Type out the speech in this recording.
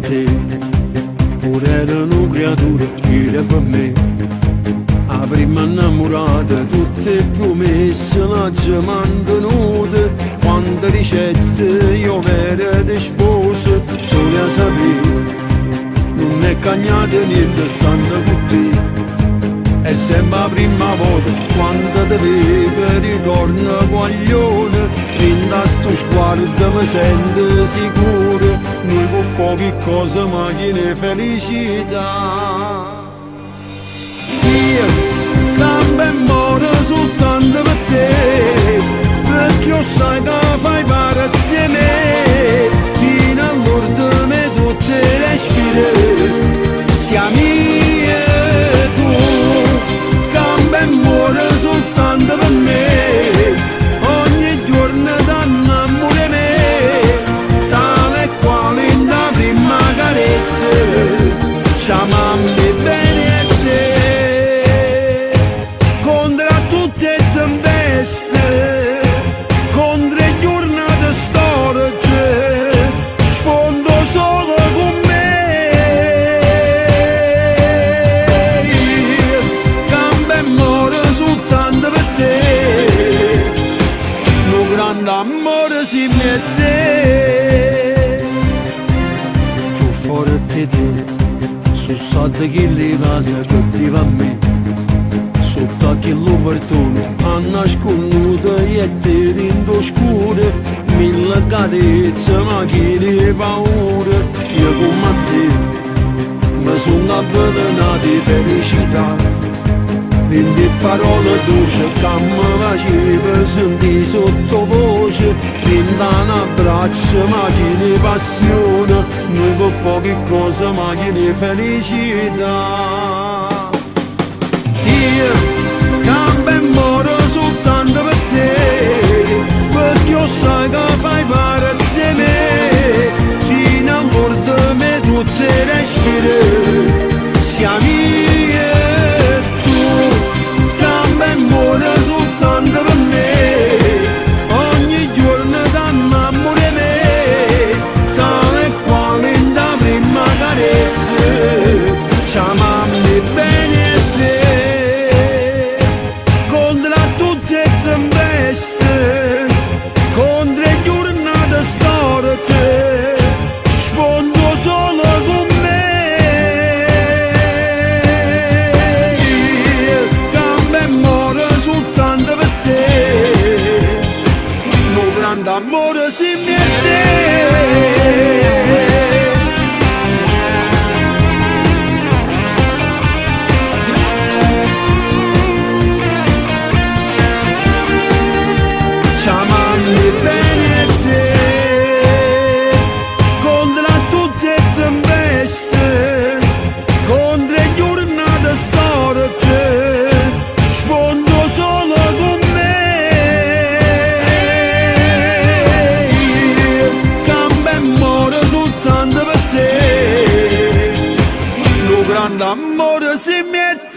te, pure era una creatura che era per me. La prima innamorata, tutte promesse, la già mantenuta, quante ricette io m'era di sposa, tu le sapevi, non è cagnata niente stando con te. È sempre la prima volta quando ti vedo ritorno guaglione, rinda sto sguardo mi sento sicuro, noi con poche cose ma che ne felicità. Io cambio e muore soltanto per te, perché io sai che fai parte di me, fino all'ordine tutte le respire, siamo io e tu. Cambia e muore soltanto per me, ogni giorno t'annamore me, tale e quale in la prima carezza, chiamami bene a te, contro tutte le tempeste, contro le giornate storiche, sfondo solo con me. L'amore si mette più forte di te, sono state quelle cose che ti va a me, sotto a quello portone a nasconduto e te rindo scuro, mille carezze ma che ne paura, io come te mi sono avvelenata di felicità. 20 parole dolci che mi faceva sentire sottovoce, 20 un abbraccio ma che ne passione, noi con poche cose ma che ne felicità. Io cambio e muoro soltanto per te, perché io sai che fai parte di me, fino all'ordine tutte le respire, siamo io. Muore soltanto per me, ogni giorno t'annamore me, tale e quale in la prima carezza, chiamami bene a te, contro tutte le tempeste, contro le giornate storte, sfondo solo con me. Amore si mette, chiamami bene a te, contro tutte le tempeste, contro le giornate storte, sfondo solo con me. L'amore si mette